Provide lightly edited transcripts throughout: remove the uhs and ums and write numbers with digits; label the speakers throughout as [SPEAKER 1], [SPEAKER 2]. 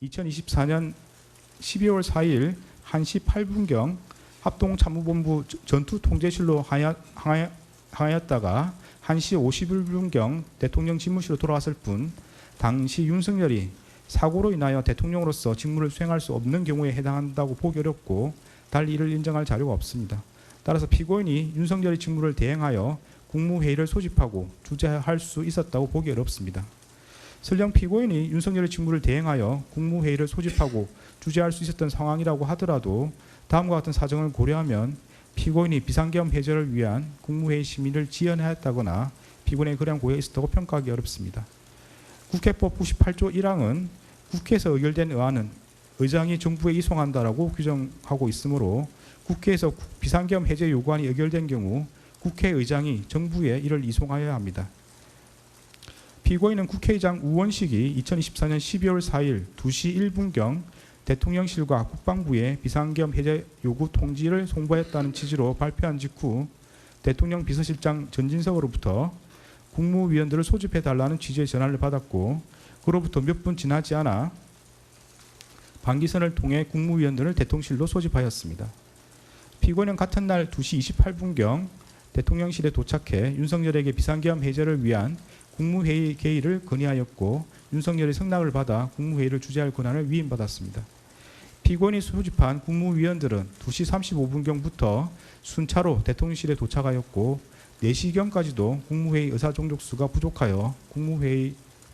[SPEAKER 1] 2024년 12월 4일 1시 8분경 합동참모본부 전투통제실로 항하였다가 1시 51분경 대통령 집무실로 돌아왔을 뿐 당시 윤석열이 사고로 인하여 대통령으로서 직무를 수행할 수 없는 경우에 해당한다고 보기 어렵고 달리 이를 인정할 자료가 없습니다. 따라서 피고인이 윤석열의 직무를 대행하여 국무회의를 소집하고 주재할 수 있었다고 보기 어렵습니다. 설령 피고인이 윤석열의 직무를 대행하여 국무회의를 소집하고 주재할 수 있었던 상황이라고 하더라도 다음과 같은 사정을 고려하면 피고인이 비상계엄 해제를 위한 국무회의 심의를 지연하였다거나 피고인의 그러한 고의가 있었다고 평가하기 어렵습니다. 국회법 98조 1항은 국회에서 의결된 의안은 의장이 정부에 이송한다라고 규정하고 있으므로 국회에서 비상계엄 해제 요구안이 의결된 경우 국회의장이 정부에 이를 이송하여야 합니다. 피고인은 국회의장 우원식이 2024년 12월 4일 2시 1분경 대통령실과 국방부에 비상계엄 해제 요구 통지를 송부했다는 취지로 발표한 직후 대통령 비서실장 전진석으로부터 국무위원들을 소집해달라는 취지의 전화를 받았고 그로부터 몇 분 지나지 않아 방기선을 통해 국무위원들을 대통령실로 소집하였습니다. 피고인은 같은 날 2시 28분경 대통령실에 도착해 윤석열에게 비상계엄 해제를 위한 국무회의 개의를 건의하였고 윤석열의 승낙을 받아 국무회의를 주재할 권한을 위임받았습니다. 피고인이 소집한 국무위원들은 2시 35분경부터 순차로 대통령실에 도착하였고 4시경까지도 국무회의 의사종족수가 부족하여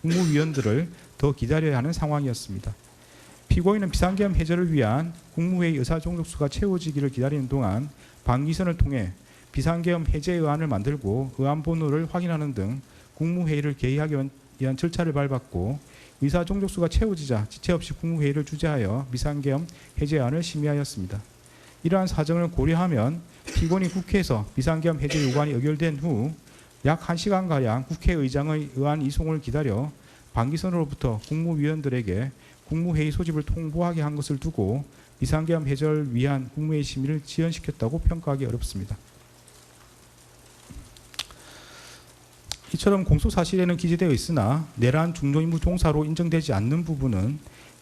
[SPEAKER 1] 국무위원들을 더 기다려야 하는 상황이었습니다. 피고인은 비상계엄 해제를 위한 국무회의 의사종족수가 채워지기를 기다리는 동안 방기선을 통해 비상계엄 해제 의안을 만들고 의안 번호를 확인하는 등 국무회의를 개의하기 위한 절차를 밟았고 의사종족수가 채워지자 지체 없이 국무회의를 주재하여 비상계엄 해제안을 심의하였습니다. 이러한 사정을 고려하면 피고인이 국회에서 비상계엄 해제 요구안이 의결된 후 약 1시간가량 국회의장의 의안 이송을 기다려 방기선으로부터 국무위원들에게 국무회의 소집을 통보하게 한 것을 두고 비상계엄 해제를 위한 국무회의 심의를 지연시켰다고 평가하기 어렵습니다. 이처럼 공소사실에는 기재되어 있으나 내란 중요임무 종사로 인정되지 않는 부분은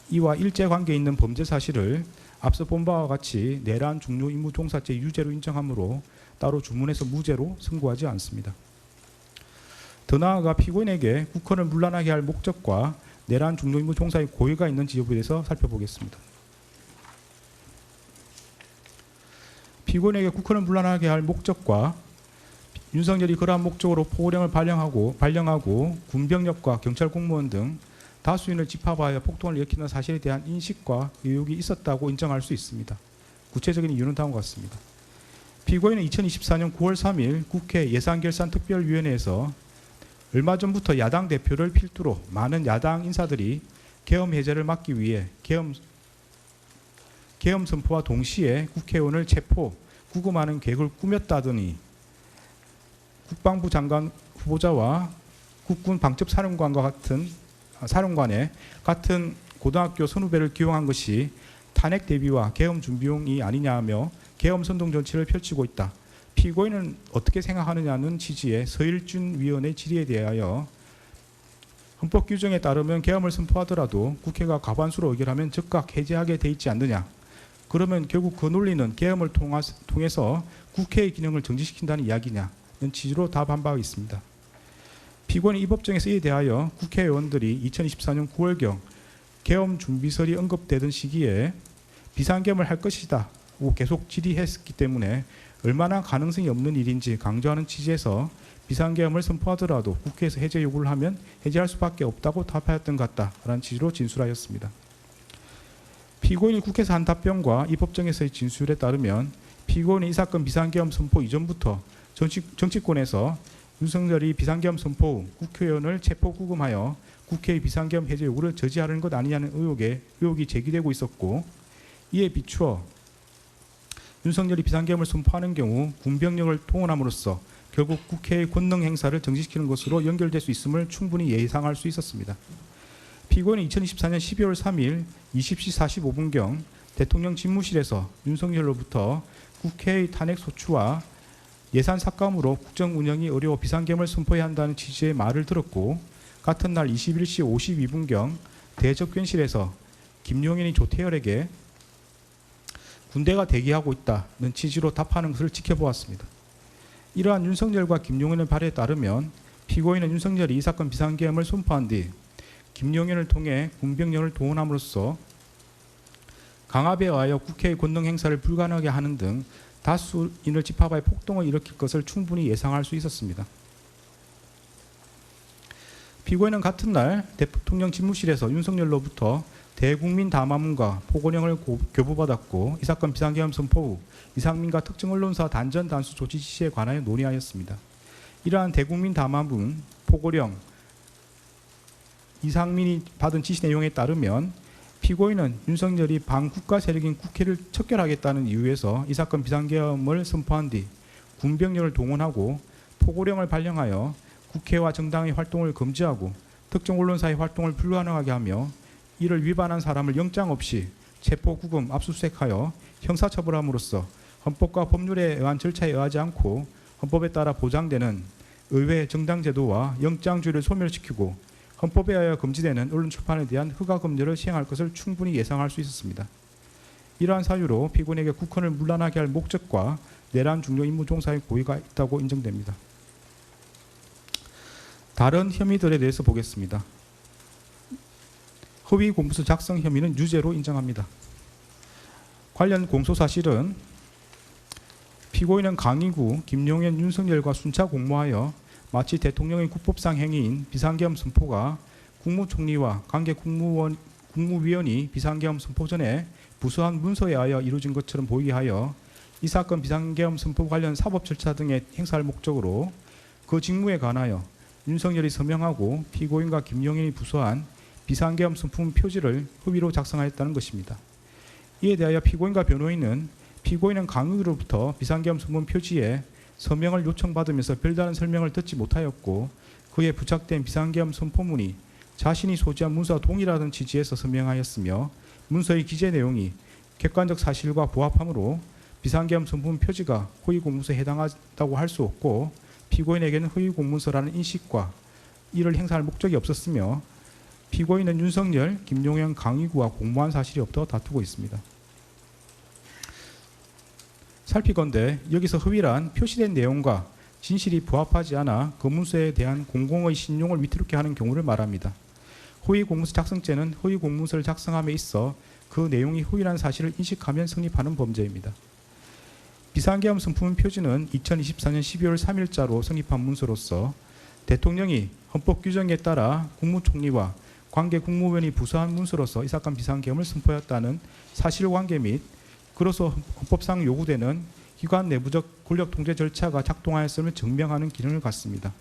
[SPEAKER 1] 이와 일제관계 있는 범죄 사실을 앞서 본 바와 같이 내란 중요임무 종사죄 유죄로 인정하므로 따로 주문해서 무죄로 선고하지 않습니다. 더 나아가 피고인에게 국헌을 문란하게 할 목적과 내란 중요임무 종사의 고의가 있는지 여부에 대해서 살펴보겠습니다. 피고인에게 국헌을 문란하게 할 목적과 윤석열이 그러한 목적으로 포고령을 발령하고 군병력과 경찰 공무원 등 다수인을 집합하여 폭동을 일으키는 사실에 대한 인식과 의혹이 있었다고 인정할 수 있습니다. 구체적인 이유는 다음과 같습니다. 피고인은 2024년 9월 3일 국회 예산결산특별위원회에서 얼마 전부터 야당 대표를 필두로 많은 야당 인사들이 계엄 해제를 막기 위해 계엄 선포와 동시에 국회의원을 체포, 구금하는 계획을 꾸몄다더니 국방부 장관 후보자와 국군 방첩사령관과 사령관의 같은 고등학교 선후배를 기용한 것이 탄핵 대비와 계엄 준비용이 아니냐며 계엄 선동 정치를 펼치고 있다. 피고인은 어떻게 생각하느냐는 취지의 서일준 위원의 질의에 대하여 헌법 규정에 따르면 계엄을 선포하더라도 국회가 과반수로 의결하면 즉각 해제하게 돼 있지 않느냐. 그러면 결국 그 논리는 계엄을 통해서 국회의 기능을 정지시킨다는 이야기냐는 취지로 답한 바 있습니다. 피고인이 이 법정에서 이에 대하여 국회의원들이 2024년 9월경 계엄 준비설이 언급되던 시기에 비상계엄을 할 것이다 고 계속 질의했기 때문에 얼마나 가능성이 없는 일인지 강조하는 취지에서 비상계엄을 선포하더라도 국회에서 해제 요구를 하면 해제할 수밖에 없다고 답하였던 것 같다라는 취지로 진술하였습니다. 피고인이 국회에서 한 답변과 이 법정에서의 진술에 따르면 피고인이 이 사건 비상계엄 선포 이전부터 정치권에서 윤석열이 비상계엄 선포 후 국회의원을 체포 구금하여 국회의 비상계엄 해제 요구를 저지하려는 것 아니냐는 의혹이 제기되고 있었고 이에 비추어 윤석열이 비상계엄을 선포하는 경우 군병력을 동원함으로써 결국 국회의 권능 행사를 정지시키는 것으로 연결될 수 있음을 충분히 예상할 수 있었습니다. 피고인은 2024년 12월 3일 20시 45분경 대통령 집무실에서 윤석열로부터 국회의 탄핵 소추와 예산 삭감으로 국정 운영이 어려워 비상계엄을 선포해야 한다는 취지의 말을 들었고 같은 날 21시 52분경 대접견실에서 김용현이 조태열에게 군대가 대기하고 있다는 취지로 답하는 것을 지켜보았습니다. 이러한 윤석열과 김용현의 발에 따르면 피고인은 윤석열이 이 사건 비상계엄을 선포한 뒤 김용현을 통해 군병력을 동원함으로써 강압에 의하여 국회의 권능 행사를 불가능하게 하는 등 다수인을 집합하여 폭동을 일으킬 것을 충분히 예상할 수 있었습니다. 피고인은 같은 날 대통령 집무실에서 윤석열로부터 대국민 담화문과 포고령을 교부받았고 이 사건 비상계엄 선포 후 이상민과 특정 언론사 단전 단수 조치 지시에 관하여 논의하였습니다. 이러한 대국민 담화문, 포고령, 이상민이 받은 지시 내용에 따르면 피고인은 윤석열이 반국가 세력인 국회를 척결하겠다는 이유에서 이 사건 비상계엄을 선포한 뒤 군병력을 동원하고 포고령을 발령하여 국회와 정당의 활동을 금지하고 특정 언론사의 활동을 불가능하게 하며 이를 위반한 사람을 영장 없이 체포, 구금, 압수수색하여 형사처벌함으로써 헌법과 법률에 의한 절차에 의하지 않고 헌법에 따라 보장되는 의회 정당제도와 영장주의를 소멸시키고 헌법에 의하여 금지되는 언론 출판에 대한 허가 금지를 시행할 것을 충분히 예상할 수 있었습니다. 이러한 사유로 피고인에게 국헌을 문란하게 할 목적과 내란 중요 임무 종사의 고의가 있다고 인정됩니다. 다른 혐의들에 대해서 보겠습니다. 허위 공문서 작성 혐의는 유죄로 인정합니다. 관련 공소사실은 피고인은 강의구 김용현, 윤석열과 순차 공모하여 마치 대통령의 국법상 행위인 비상계엄 선포가 국무총리와 관계 국무위원이 비상계엄 선포 전에 부수한 문서에 의하여 이루어진 것처럼 보이게 하여 이 사건 비상계엄 선포 관련 사법 절차 등에 행사할 목적으로 그 직무에 관하여 윤석열이 서명하고 피고인과 김용현이 부수한 비상계엄 선포문 표지를 허위로 작성하였다는 것입니다. 이에 대하여 피고인과 변호인은 피고인은 강의로부터 비상계엄 선포문 표지에 서명을 요청받으면서 별다른 설명을 듣지 못하였고 그에 부착된 비상계엄 선포문이 자신이 소지한 문서와 동일하다는 취지에서 서명하였으며 문서의 기재 내용이 객관적 사실과 부합하므로 비상계엄 선포문 표지가 허위 공문서에 해당한다고 할 수 없고 피고인에게는 허위 공문서라는 인식과 이를 행사할 목적이 없었으며 피고인은 윤석열, 김용현 강의구와 공모한 사실이 없다고 다투고 있습니다. 살피건대 여기서 허위란 표시된 내용과 진실이 부합하지 않아 그 문서에 대한 공공의 신용을 위태롭게 하는 경우를 말합니다. 허위 공문서 작성죄는 허위 공문서를 작성함에 있어 그 내용이 허위라는 사실을 인식하면 성립하는 범죄입니다. 비상계엄 선포문 표지는 2024년 12월 3일자로 성립한 문서로서 대통령이 헌법 규정에 따라 국무총리와 관계 국무위원이 부수한 문서로서 이 사건 비상계엄을 선포했다는 사실관계 및 그로서 헌법상 요구되는 기관 내부적 권력 통제 절차가 작동하였음을 증명하는 기능을 갖습니다.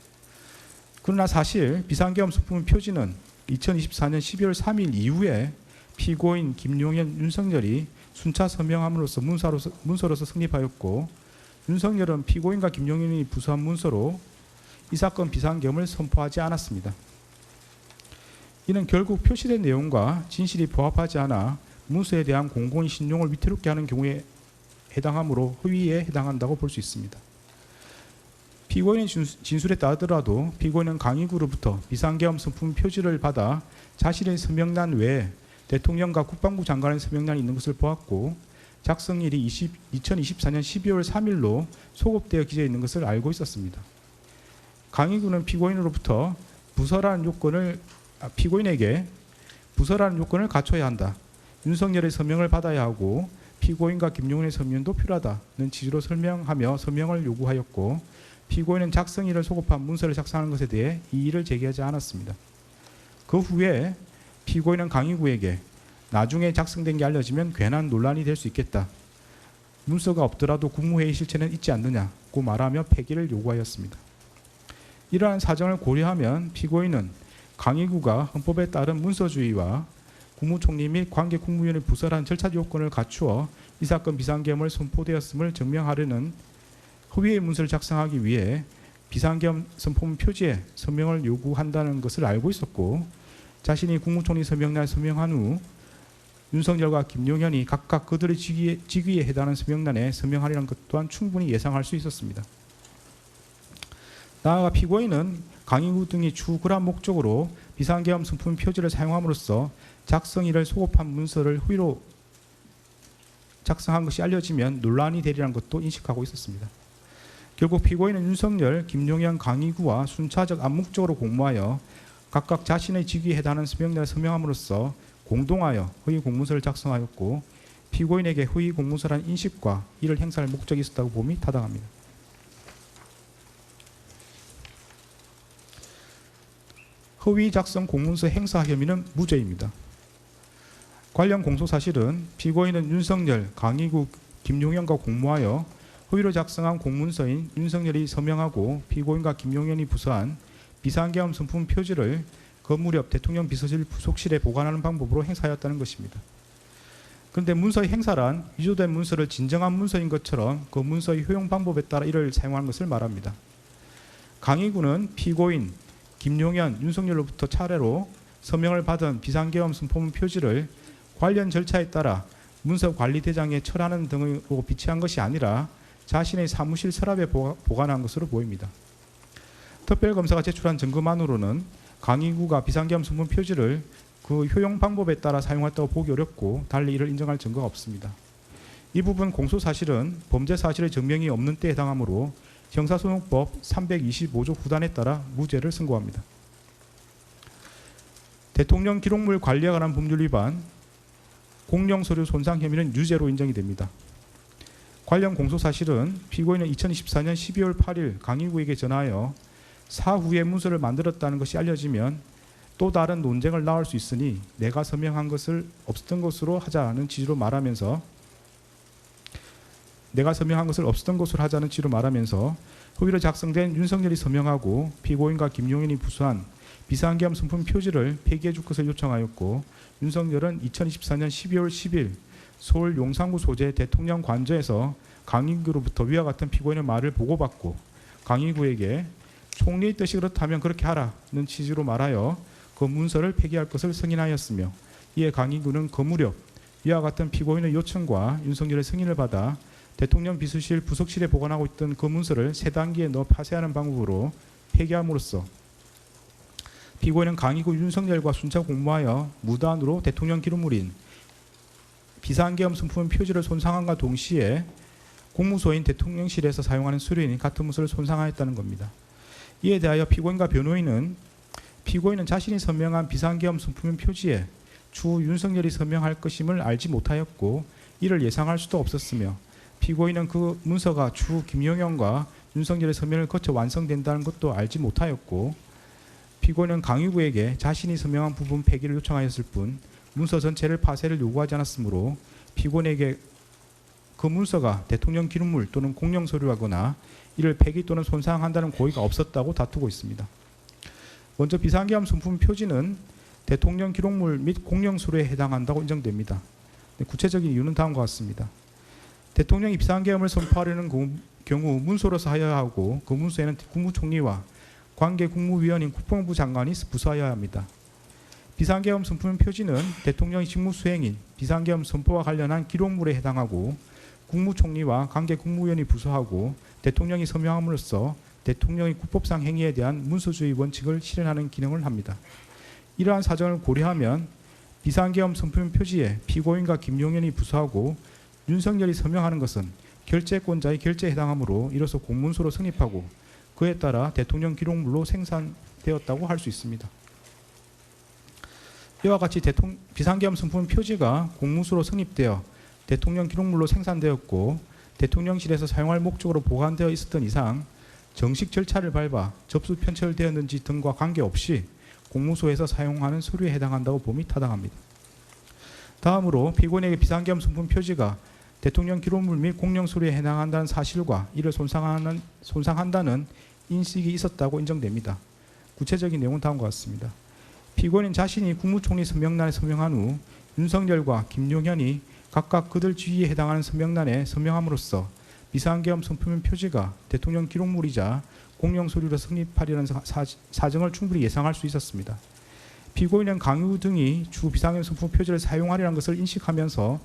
[SPEAKER 1] 그러나 사실 비상계엄 선포문 표지는 2024년 12월 3일 이후에 피고인 김용현, 윤석열이 순차 서명함으로써 문서로서 성립하였고 윤석열은 피고인과 김용현이 부수한 문서로 이 사건 비상계엄을 선포하지 않았습니다. 이는 결국 표시된 내용과 진실이 부합하지 않아 문서에 대한 공공의 신용을 위태롭게 하는 경우에 해당하므로 허위에 해당한다고 볼 수 있습니다. 피고인의 진술에 따르더라도 피고인은 강의구로부터 비상계엄 선포문 표지를 받아 자신의 서명란 외에 대통령과 국방부 장관의 서명란이 있는 것을 보았고 작성일이 2024년 12월 3일로 소급되어 기재해 있는 것을 알고 있었습니다. 강의구는 피고인으로부터 피고인에게 부서라는 요건을 갖춰야 한다. 윤석열의 서명을 받아야 하고 피고인과 김용현의 서명도 필요하다는 취지로 설명하며 서명을 요구하였고 피고인은 작성일을 소급한 문서를 작성하는 것에 대해 이의를 제기하지 않았습니다. 그 후에 피고인은 강의구에게 나중에 작성된 게 알려지면 괜한 논란이 될 수 있겠다. 문서가 없더라도 국무회의 실체는 있지 않느냐고 말하며 폐기를 요구하였습니다. 이러한 사정을 고려하면 피고인은 강의구가 헌법에 따른 문서주의와 국무총리 및 관계 국무위원의 부서란 절차 요건을 갖추어 이 사건 비상계엄을 선포되었음을 증명하려는 허위의 문서를 작성하기 위해 비상계엄 선포문 표지에 서명을 요구한다는 것을 알고 있었고 자신이 국무총리 서명날 서명한 후 윤석열과 김용현이 각각 그들의 직위에 해당하는 서명란에 서명하리라는 것 또한 충분히 예상할 수 있었습니다. 나아가 피고인은 강의구 등이 추후 그러한 목적으로 비상계엄 선품 표지를 사용함으로써 작성일을 소급한 문서를 후위로 작성한 것이 알려지면 논란이 되리라는 것도 인식하고 있었습니다. 결국 피고인은 윤석열, 김용현, 강의구와 순차적 암묵적으로 공모하여 각각 자신의 직위에 해당하는 서명란을 서명함으로써 공동하여 허위 공문서를 작성하였고 피고인에게 허위 공문서라는 인식과 이를 행사할 목적이 있었다고 봄이 타당합니다. 허위 작성 공문서 행사 혐의는 무죄입니다. 관련 공소사실은 피고인은 윤석열, 강의구, 김용현과 공모하여 허위로 작성한 공문서인 윤석열이 서명하고 피고인과 김용현이 부서한 비상계엄 선품 표지를 건물 옆 대통령 비서실 부속실에 보관하는 방법으로 행사하였다는 것입니다. 그런데 문서의 행사란 위조된 문서를 진정한 문서인 것처럼 그 문서의 효용 방법에 따라 이를 사용하는 것을 말합니다. 강의구는 피고인, 김용현, 윤석열로부터 차례로 서명을 받은 비상계엄 선품 표지를 관련 절차에 따라 문서관리대장에 철하는 등으로 비치한 것이 아니라 자신의 사무실 서랍에 보관한 것으로 보입니다. 특별검사가 제출한 증거만으로는 강의구가 비상계엄 선품 표지를 그 효용 방법에 따라 사용했다고 보기 어렵고 달리 이를 인정할 증거가 없습니다. 이 부분 공소사실은 범죄 사실의 증명이 없는 때에 해당하므로 형사소송법 325조 9단에 따라 무죄를 선고합니다. 대통령 기록물 관리에 관한 법률 위반, 공용서류 손상 혐의는 유죄로 인정이 됩니다. 관련 공소사실은 피고인은 2024년 12월 8일 강의구에게 전하여 사후에 문서를 만들었다는 것이 알려지면 또 다른 논쟁을 낳을 수 있으니 내가 서명한 것을 없었던 것으로 하자는 취지로 말하면서 허위로 작성된 윤석열이 서명하고 피고인과 김용현이 부수한 비상계엄 선품 표지를 폐기해 줄 것을 요청하였고 윤석열은 2024년 12월 10일 서울 용산구 소재 대통령 관저에서 강의구로부터 위와 같은 피고인의 말을 보고받고 강의구에게 총리의 뜻이 그렇다면 그렇게 하라는 취지로 말하여 그 문서를 폐기할 것을 승인하였으며 이에 강의구는 그 무렵 위와 같은 피고인의 요청과 윤석열의 승인을 받아 대통령 비서실 부속실에 보관하고 있던 그 문서를 새 단계에 넣어 파쇄하는 방법으로 폐기함으로써 피고인은 강의구 윤석열과 순차 공모하여 무단으로 대통령 기록물인 비상계엄 선품 표지를 손상함과 동시에 공무소인 대통령실에서 사용하는 서류인 같은 문서를 손상하였다는 겁니다. 이에 대하여 피고인과 변호인은 피고인은 자신이 서명한 비상계엄 선품 표지에 추후 윤석열이 서명할 것임을 알지 못하였고 이를 예상할 수도 없었으며 피고인은 그 문서가 추후 김용현과 윤석열의 서명을 거쳐 완성된다는 것도 알지 못하였고 피고인은 강의구에게 자신이 서명한 부분 폐기를 요청하였을 뿐 문서 전체를 파쇄를 요구하지 않았으므로 피고인에게 그 문서가 대통령 기록물 또는 공용서류하거나 이를 폐기 또는 손상한다는 고의가 없었다고 다투고 있습니다. 먼저 비상계엄 선품 표지는 대통령 기록물 및 공용서류에 해당한다고 인정됩니다. 구체적인 이유는 다음과 같습니다. 대통령이 비상계엄을 선포하려는 경우 문서로서 하여야 하고 그 문서에는 국무총리와 관계 국무위원인 국방부 장관이 부서하여야 합니다. 비상계엄 선품 표지는 대통령의 직무수행인 비상계엄 선포와 관련한 기록물에 해당하고 국무총리와 관계 국무위원이 부서하고 대통령이 서명함으로써 대통령의 국법상 행위에 대한 문서주의 원칙을 실현하는 기능을 합니다. 이러한 사정을 고려하면 비상계엄 선품 표지에 피고인과 김용현이 부서하고 윤석열이 서명하는 것은 결재권자의 결재에 해당하므로 이로써 공문서로 성립하고 그에 따라 대통령 기록물로 생산되었다고 할 수 있습니다. 이와 같이 비상계엄 선품 표지가 공문서로 성립되어 대통령 기록물로 생산되었고 대통령실에서 사용할 목적으로 보관되어 있었던 이상 정식 절차를 밟아 접수 편철되었는지 등과 관계없이 공무소에서 사용하는 서류에 해당한다고 봄이 타당합니다. 다음으로 피고인에게 비상계엄 선품 표지가 대통령 기록물 및 공용서류에 해당한다는 사실과 이를 손상한다는 인식이 있었다고 인정됩니다. 구체적인 내용은 다음과 같습니다. 피고인은 자신이 국무총리 서명란에 서명한 후 윤석열과 김용현이 각각 그들 지위에 해당하는 서명란에 서명함으로써 비상계엄 선품 표지가 대통령 기록물이자 공용서류로 성립하려는 사정을 충분히 예상할 수 있었습니다. 피고인은 강유 등이 추후 비상계엄 선품 표지를 사용하려는 것을 인식하면서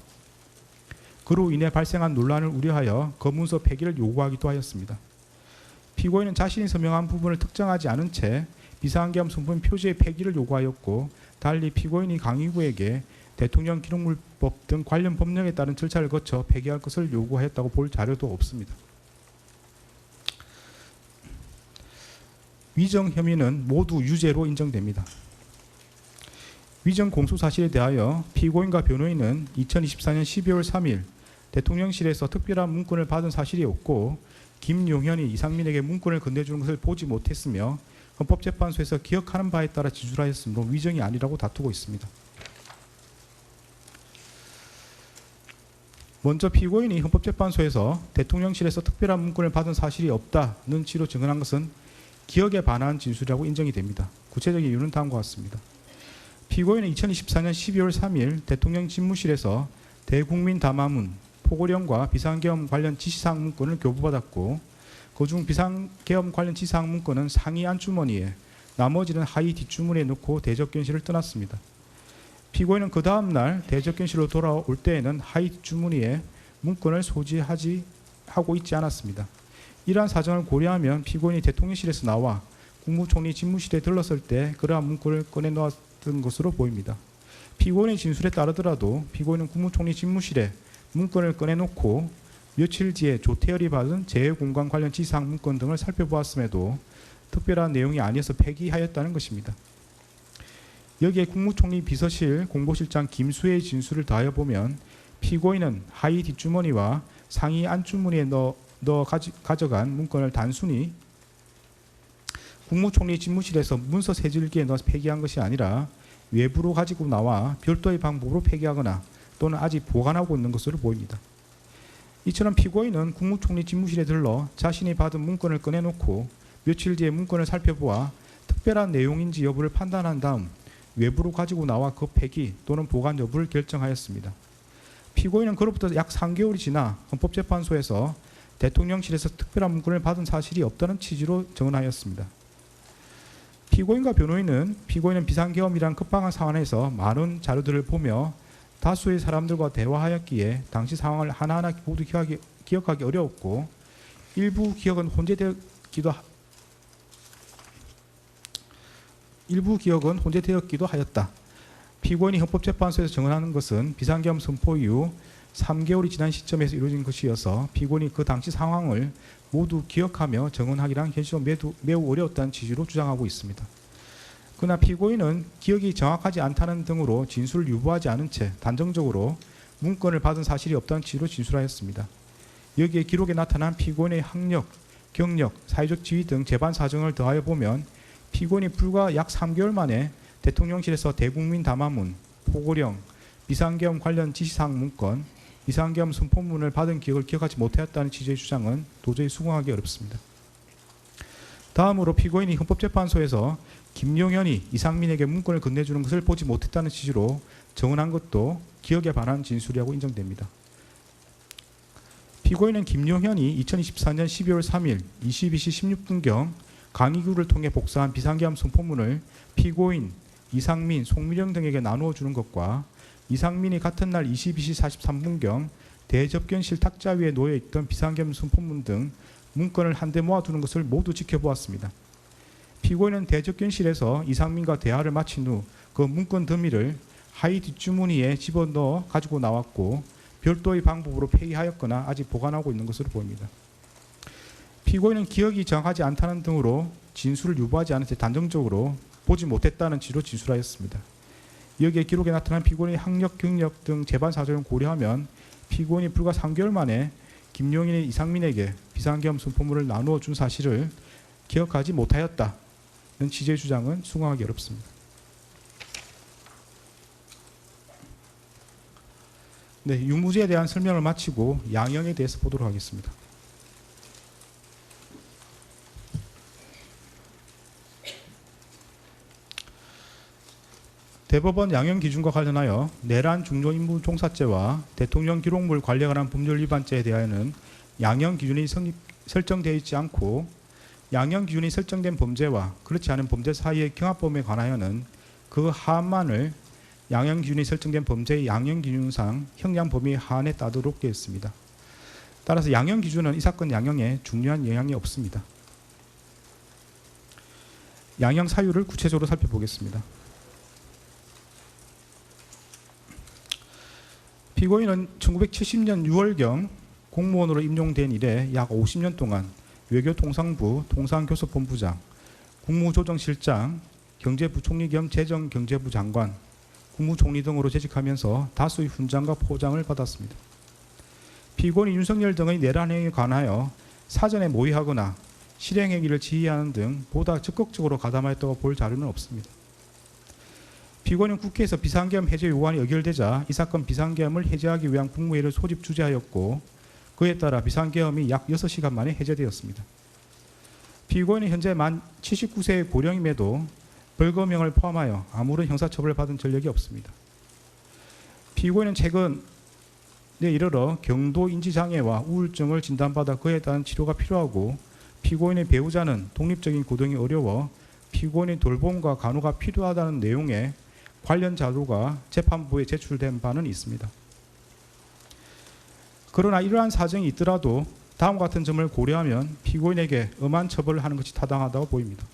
[SPEAKER 1] 그로 인해 발생한 논란을 우려하여 그 문서 폐기를 요구하기도 하였습니다. 피고인은 자신이 서명한 부분을 특정하지 않은 채 비상계엄 선포문 표지의 폐기를 요구하였고, 달리 피고인이 강의구에게 대통령 기록물법 등 관련 법령에 따른 절차를 거쳐 폐기할 것을 요구하였다고 볼 자료도 없습니다. 위정 혐의는 모두 유죄로 인정됩니다. 위정 공소 사실에 대하여 피고인과 변호인은 2024년 12월 3일 대통령실에서 특별한 문건을 받은 사실이 없고, 김용현이 이상민에게 문건을 건네주는 것을 보지 못했으며 헌법재판소에서 기억하는 바에 따라 진술하였으므로 위정이 아니라고 다투고 있습니다. 먼저 피고인이 헌법재판소에서 대통령실에서 특별한 문건을 받은 사실이 없다는 취지로 증언한 것은 기억에 반한 진술이라고 인정이 됩니다. 구체적인 이유는 다음과 같습니다. 피고인은 2024년 12월 3일 대통령 집무실에서 대국민 담화문, 포고령과 비상계엄 관련 지시사항 문건을 교부받았고, 그중 비상계엄 관련 지시사항 문건은 상위 안주머니에, 나머지는 하위 뒷주머니에 넣고 대접견실을 떠났습니다. 피고인은 그 다음 날 대접견실로 돌아올 때에는 하위 뒷주머니에 문건을 소지하고 있지 않았습니다. 이러한 사정을 고려하면 피고인이 대통령실에서 나와 국무총리 집무실에 들렀을 때 그러한 문건을 꺼내 놓았던 것으로 보입니다. 피고인의 진술에 따르더라도 피고인은 국무총리 집무실에 문건을 꺼내놓고 며칠 뒤에 조태열이 받은 재해공간 관련 지시사항 문건 등을 살펴보았음에도 특별한 내용이 아니어서 폐기하였다는 것입니다. 여기에 국무총리 비서실 공보실장 김수혜의 진술을 더하여 보면 피고인은 하위 뒷주머니와 상위 안주머니에 가져간 문건을 단순히 국무총리 집무실에서 문서 세줄기에 넣어서 폐기한 것이 아니라 외부로 가지고 나와 별도의 방법으로 폐기하거나 또는 아직 보관하고 있는 것으로 보입니다. 이처럼 피고인은 국무총리 집무실에 들러 자신이 받은 문건을 꺼내놓고 며칠 뒤에 문건을 살펴보아 특별한 내용인지 여부를 판단한 다음 외부로 가지고 나와 그 폐기 또는 보관 여부를 결정하였습니다. 피고인은 그로부터 약 3개월이 지나 헌법재판소에서 대통령실에서 특별한 문건을 받은 사실이 없다는 취지로 증언하였습니다. 피고인과 변호인은 피고인은 비상계엄이란 급박한 상황에서 많은 자료들을 보며 다수의 사람들과 대화하였기에 당시 상황을 하나하나 모두 기억하기 어려웠고, 일부 기억은 혼재되었기도 하였다. 피고인이 헌법재판소에서 증언하는 것은 비상계엄 선포 이후 3개월이 지난 시점에서 이루어진 것이어서 피고인이 그 당시 상황을 모두 기억하며 증언하기란 현실적으로 매우 어려웠다는 취지로 주장하고 있습니다. 그러나 피고인은 기억이 정확하지 않다는 등으로 진술을 유보하지 않은 채 단정적으로 문건을 받은 사실이 없다는 취지로 진술하였습니다. 여기에 기록에 나타난 피고인의 학력, 경력, 사회적 지위 등 재반 사정을 더하여 보면 피고인이 불과 약 3개월 만에 대통령실에서 대국민 담화문, 포고령, 비상계엄 관련 지시사항 문건, 비상계엄 선포문을 받은 기억을 기억하지 못하였다는 취지의 주장은 도저히 수긍하기 어렵습니다. 다음으로 피고인이 헌법재판소에서 김용현이 이상민에게 문건을 건네주는 것을 보지 못했다는 취지로 증언한 것도 기억에 반한 진술이라고 인정됩니다. 피고인은 김용현이 2024년 12월 3일 22시 16분경 강의구를 통해 복사한 비상계엄 선포문을 피고인, 이상민, 송미령 등에게 나누어 주는 것과 이상민이 같은 날 22시 43분경 대접견실 탁자 위에 놓여 있던 비상계엄 선포문 등 문건을 한데 모아두는 것을 모두 지켜보았습니다. 피고인은 대접견실에서 이상민과 대화를 마친 후 그 문건 더미를 하위 뒷주머니에 집어넣어 가지고 나왔고 별도의 방법으로 폐기하였거나 아직 보관하고 있는 것으로 보입니다. 피고인은 기억이 정확하지 않다는 등으로 진술을 유보하지 않은 채 단정적으로 보지 못했다는 취지로 진술하였습니다. 여기에 기록에 나타난 피고인의 학력, 경력 등 재반 사정을 고려하면 피고인이 불과 3개월 만에 김용현이 이상민에게 비상계엄 선포문을 나누어 준 사실을 기억하지 못하였다는 취지의 주장은 수긍하기 어렵습니다. 네, 유무죄에 대한 설명을 마치고 양형에 대해서 보도록 하겠습니다. 대법원 양형 기준과 관련하여 내란 중요임무 종사죄와 대통령 기록물 관리에 관한 법률 위반죄에 대하여는 양형 기준이 설정되어 있지 않고 양형 기준이 설정된 범죄와 그렇지 않은 범죄 사이의 경합범에 관하여는 그 하한만을 양형 기준이 설정된 범죄의 양형 기준상 형량 범위 하한에 따르도록 되어 있습니다. 따라서 양형 기준은 이 사건 양형에 중요한 영향이 없습니다. 양형 사유를 구체적으로 살펴보겠습니다. 피고인은 1970년 6월경 공무원으로 임용된 이래 약 50년 동안 외교통상부 통상교섭본부장, 국무조정실장, 경제부총리 겸 재정경제부 장관, 국무총리 등으로 재직하면서 다수의 훈장과 포장을 받았습니다. 피고인 윤석열 등의 내란 행위에 관하여 사전에 모의하거나 실행 행위를 지휘하는 등 보다 적극적으로 가담하였다고 볼 자료는 없습니다. 피고인은 국회에서 비상계엄 해제 요구안이 의결되자 이 사건 비상계엄을 해제하기 위한 국무회의를 소집 주재하였고 그에 따라 비상계엄이 약 6시간 만에 해제되었습니다. 피고인은 현재 만 79세의 고령임에도 벌금형을 포함하여 아무런 형사처벌을 받은 전력이 없습니다. 피고인은 최근에 이르러 경도 인지장애와 우울증을 진단받아 그에 따른 치료가 필요하고 피고인의 배우자는 독립적인 고등이 어려워 피고인의 돌봄과 간호가 필요하다는 내용의 관련 자료가 재판부에 제출된 바는 있습니다. 그러나 이러한 사정이 있더라도 다음과 같은 점을 고려하면 피고인에게 엄한 처벌을 하는 것이 타당하다고 보입니다.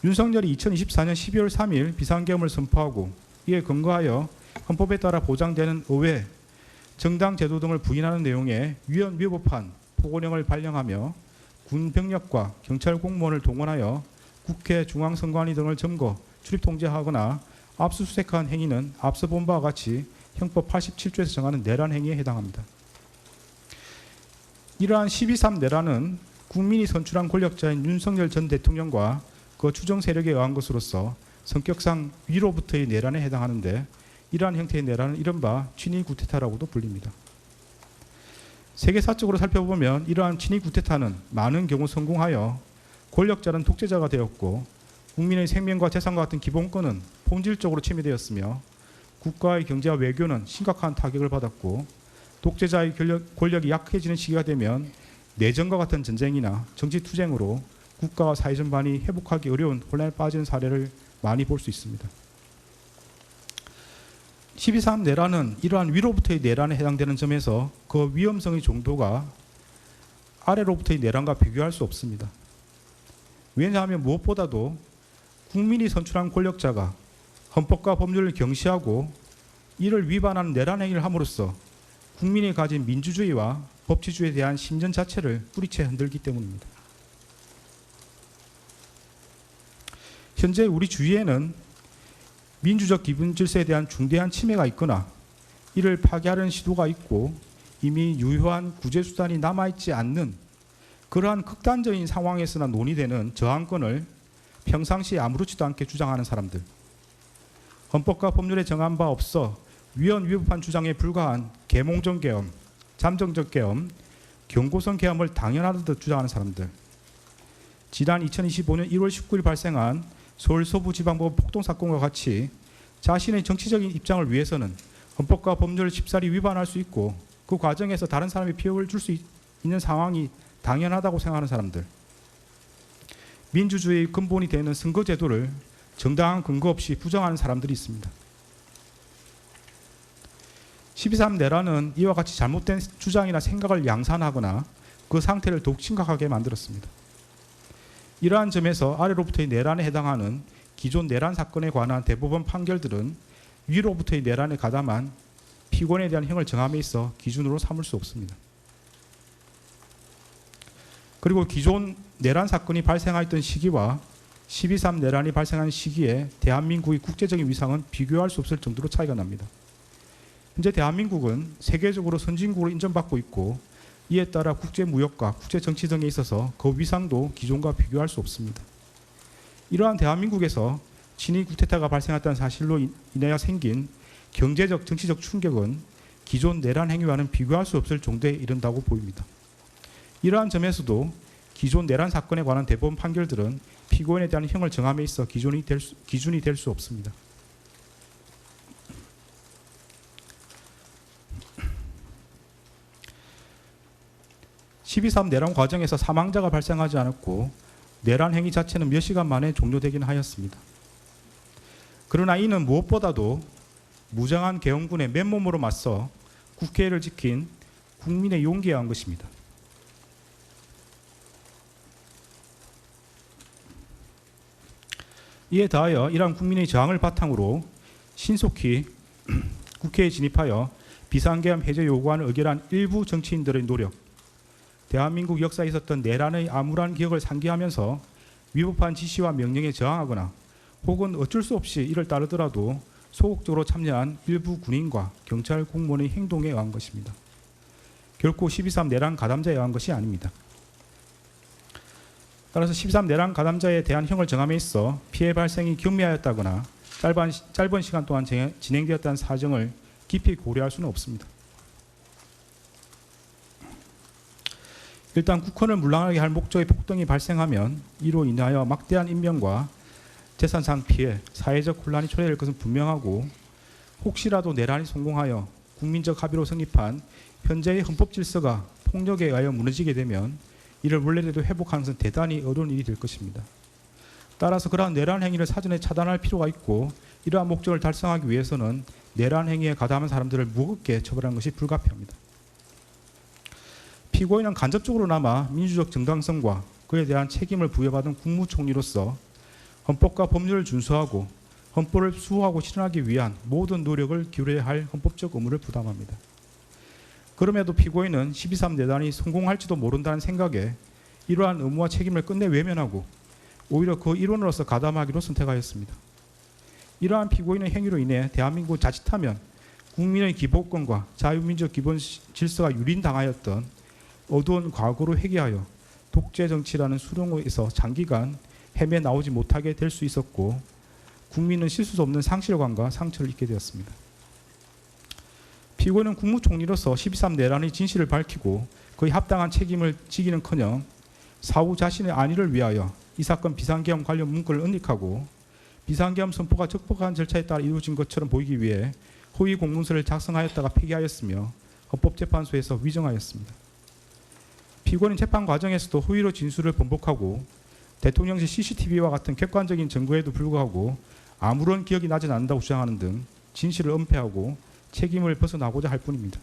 [SPEAKER 1] 윤석열이 2024년 12월 3일 비상계엄을 선포하고 이에 근거하여 헌법에 따라 보장되는 의회, 정당 제도 등을 부인하는 내용의 위헌위법한 포고령을 발령하며 군 병력과 경찰 공무원을 동원하여 국회 중앙선관위 등을 점거, 출입 통제하거나 압수수색한 행위는 앞서 본 바와 같이 형법 87조에서 정하는 내란 행위에 해당합니다. 이러한 12.3 내란은 국민이 선출한 권력자인 윤석열 전 대통령과 그 추정 세력에 의한 것으로서 성격상 위로부터의 내란에 해당하는데 이러한 형태의 내란은 이른바 친위 구테타라고도 불립니다. 세계사적으로 살펴보면 이러한 친위 구테타는 많은 경우 성공하여 권력자는 독재자가 되었고 국민의 생명과 재산과 같은 기본권은 본질적으로 침해되었으며 국가의 경제와 외교는 심각한 타격을 받았고 독재자의 권력이 약해지는 시기가 되면 내전과 같은 전쟁이나 정치투쟁으로 국가와 사회 전반이 회복하기 어려운 혼란에 빠지는 사례를 많이 볼 수 있습니다. 12.3 내란은 이러한 위로부터의 내란에 해당되는 점에서 그 위험성의 정도가 아래로부터의 내란과 비교할 수 없습니다. 왜냐하면 무엇보다도 국민이 선출한 권력자가 헌법과 법률을 경시하고 이를 위반하는 내란 행위를 함으로써 국민이 가진 민주주의와 법치주의에 대한 신전 자체를 뿌리채 흔들기 때문입니다. 현재 우리 주위에는 민주적 기본 질서에 대한 중대한 침해가 있거나 이를 파괴하려는 시도가 있고 이미 유효한 구제수단이 남아있지 않는 그러한 극단적인 상황에서나 논의되는 저항권을 평상시에 아무렇지도 않게 주장하는 사람들, 헌법과 법률에 정한 바 없어 위헌위법한 주장에 불과한 계몽적 계엄, 잠정적 계엄, 경고성 계엄을 당연하듯 주장하는 사람들, 지난 2025년 1월 19일 발생한 서울 서부지방법 폭동사건과 같이 자신의 정치적인 입장을 위해서는 헌법과 법률을 쉽사리 위반할 수 있고 그 과정에서 다른 사람이 피해를 줄 수 있는 상황이 당연하다고 생각하는 사람들, 민주주의의 근본이 되는 선거제도를 정당한 근거 없이 부정하는 사람들이 있습니다. 12.3 내란은 이와 같이 잘못된 주장이나 생각을 양산하거나 그 상태를 더욱 심각하게 만들었습니다. 이러한 점에서 아래로부터의 내란에 해당하는 기존 내란 사건에 관한 대법원 판결들은 위로부터의 내란에 가담한 피고인에 대한 형을 정함에 있어 기준으로 삼을 수 없습니다. 그리고 기존 내란 사건이 발생하였던 시기와 12.3 내란이 발생한 시기에 대한민국의 국제적인 위상은 비교할 수 없을 정도로 차이가 납니다. 현재 대한민국은 세계적으로 선진국으로 인정받고 있고 이에 따라 국제무역과 국제정치 등에 있어서 그 위상도 기존과 비교할 수 없습니다. 이러한 대한민국에서 친위 구테타가 발생했다는 사실로 인하여 생긴 경제적, 정치적 충격은 기존 내란 행위와는 비교할 수 없을 정도에 이른다고 보입니다. 이러한 점에서도 기존 내란 사건에 관한 대법원 판결들은 피고인에 대한 형을 정함에 있어 기준이 될 수 없습니다. (12.3) 내란 과정에서 사망자가 발생하지 않았고 내란 행위 자체는 몇 시간 만에 종료되긴 하였습니다. 그러나 이는 무엇보다도 무장한 계엄군의 맨몸으로 맞서 국회를 지킨 국민의 용기에 의한 것입니다. 이에 더하여 이러한 국민의 저항을 바탕으로 신속히 국회에 진입하여 비상계엄 해제 요구안을 의결한 일부 정치인들의 노력, 대한민국 역사에 있었던 내란의 암울한 기억을 상기하면서 위법한 지시와 명령에 저항하거나 혹은 어쩔 수 없이 이를 따르더라도 소극적으로 참여한 일부 군인과 경찰 공무원의 행동에 의한 것입니다. 결코 12.3 내란 가담자에 의한 것이 아닙니다. 따라서 12.3 내란 가담자에 대한 형을 정함에 있어 피해 발생이 경미하였다거나 짧은 시간 동안 진행되었다는 사정을 깊이 고려할 수는 없습니다. 일단 국헌을 물랑하게 할 목적의 폭동이 발생하면 이로 인하여 막대한 인명과 재산상 피해, 사회적 혼란이 초래될 것은 분명하고 혹시라도 내란이 성공하여 국민적 합의로 성립한 현재의 헌법 질서가 폭력에 의하여 무너지게 되면 이를 원래대로 회복하는 것은 대단히 어려운 일이 될 것입니다. 따라서 그러한 내란 행위를 사전에 차단할 필요가 있고 이러한 목적을 달성하기 위해서는 내란 행위에 가담한 사람들을 무겁게 처벌하는 것이 불가피합니다. 피고인은 간접적으로나마 민주적 정당성과 그에 대한 책임을 부여받은 국무총리로서 헌법과 법률을 준수하고 헌법을 수호하고 실현하기 위한 모든 노력을 기울여야 할 헌법적 의무를 부담합니다. 그럼에도 피고인은 12.3 내란이 성공할지도 모른다는 생각에 이러한 의무와 책임을 끝내 외면하고 오히려 그 일원으로서 가담하기로 선택하였습니다. 이러한 피고인의 행위로 인해 대한민국 자칫하면 국민의 기본권과 자유민주적 기본 질서가 유린당하였던 어두운 과거로 회귀하여 독재 정치라는 수렁에서 장기간 헤매 나오지 못하게 될 수 있었고 국민은 씻을 수 없는 상실감과 상처를 입게 되었습니다. 피고인은 국무총리로서 12.3 내란의 진실을 밝히고 그의 합당한 책임을 지기는커녕 사후 자신의 안위를 위하여 이 사건 비상계엄 관련 문건을 은닉하고 비상계엄 선포가 적법한 절차에 따라 이루어진 것처럼 보이기 위해 허위 공문서를 작성하였다가 폐기하였으며 헌법재판소에서 위정하였습니다. 피고인은 재판 과정에서도 허위로 진술을 번복하고 대통령실 CCTV와 같은 객관적인 증거에도 불구하고 아무런 기억이 나지 않는다고 주장하는 등 진실을 은폐하고 책임을 벗어나고자 할 뿐입니다.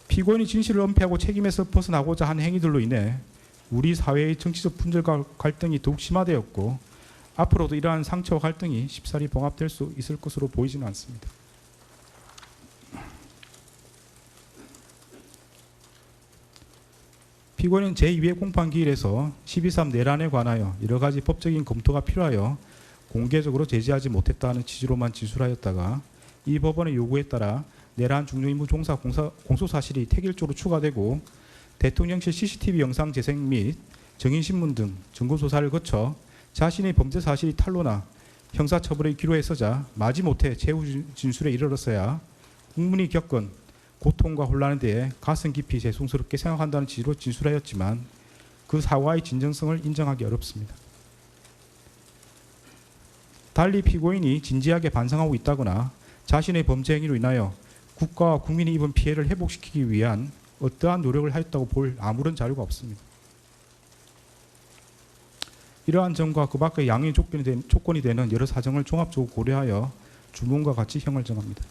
[SPEAKER 1] 피고인이 진실을 은폐하고 책임에서 벗어나고자 한 행위들로 인해 우리 사회의 정치적 분열과 갈등이 더욱 심화되었고 앞으로도 이러한 상처와 갈등이 쉽사리 봉합될 수 있을 것으로 보이지는 않습니다. 피고인은 제2회 공판기일에서 12.3 내란에 관하여 여러 가지 법적인 검토가 필요하여 공개적으로 제지하지 못했다는 취지로만 진술하였다가 이 법원의 요구에 따라 내란 중요임무 종사 공소사실이 택일조로 추가되고 대통령실 CCTV 영상 재생 및 정인신문 등 증거조사를 거쳐 자신의 범죄 사실이 탄로나 형사처벌의 기로에 서자 마지못해 최후 진술에 이르렀어야 국민이 겪은 고통과 혼란에 대해 가슴 깊이 죄송스럽게 생각한다는 취지로 진술하였지만 그 사과의 진정성을 인정하기 어렵습니다. 달리 피고인이 진지하게 반성하고 있다거나 자신의 범죄 행위로 인하여 국가와 국민이 입은 피해를 회복시키기 위한 어떠한 노력을 하였다고 볼 아무런 자료가 없습니다. 이러한 점과 그 밖의 양형의 조건이 되는 여러 사정을 종합적으로 고려하여 주문과 같이 형을 정합니다.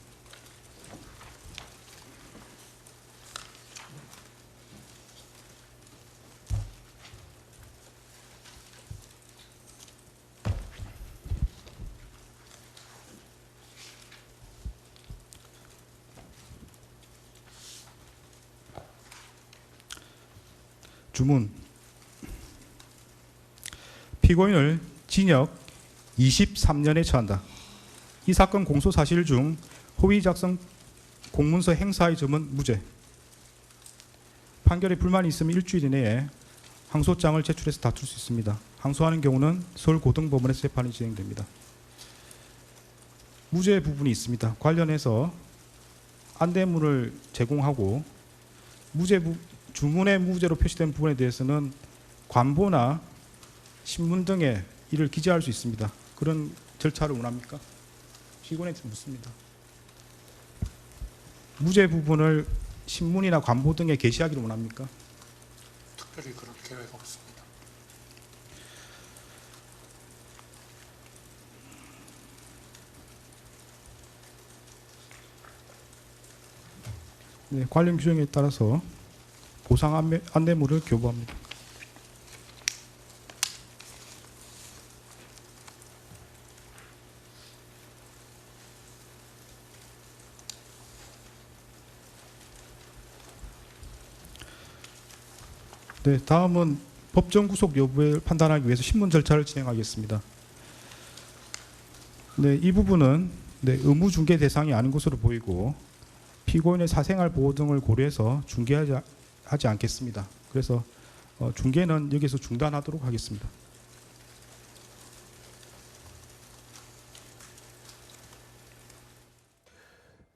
[SPEAKER 1] 주문. 피고인을 징역 23년에 처한다. 이 사건 공소 사실 중 허위 작성 공문서 행사의 점은 무죄. 판결에 불만이 있으면 일주일 이내에 항소장을 제출해서 다툴 수 있습니다. 항소하는 경우는 서울고등법원에서 재판이 진행됩니다. 무죄 부분이 있습니다. 관련해서 안대문을 제공하고 주문의 무죄로 표시된 부분에 대해서는 관보나 신문 등에 이를 기재할 수 있습니다. 그런 절차를 원합니까? 피고인에게 묻습니다. 무죄 부분을 신문이나 관보 등에 게시하기를 원합니까?
[SPEAKER 2] 특별히 그럴 계획 없습니다.
[SPEAKER 1] 네, 관련 규정에 따라서 보상 안내물을 교부합니다. 네, 다음은 법정 구속 여부를 판단하기 위해서 신문 절차를 진행하겠습니다. 네, 이 부분은 의무 중개 대상이 아닌 것으로 보이고 피고인의 사생활 보호 등을 고려해서 중개하지 않겠습니다. 그래서 중개는 여기서 중단하도록 하겠습니다.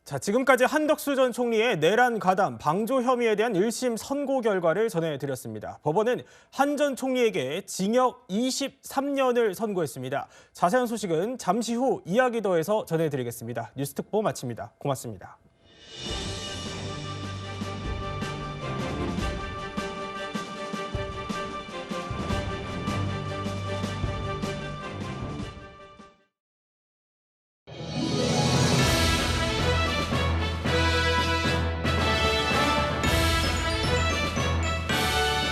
[SPEAKER 3] 자, 지금까지 한덕수 전 총리의 내란 가담, 방조 혐의에 대한 1심 선고 결과를 전해드렸습니다. 법원은 한 전 총리에게 징역 23년을 선고했습니다. 자세한 소식은 잠시 후 이야기 더해서 전해드리겠습니다. 뉴스특보 마칩니다. 고맙습니다.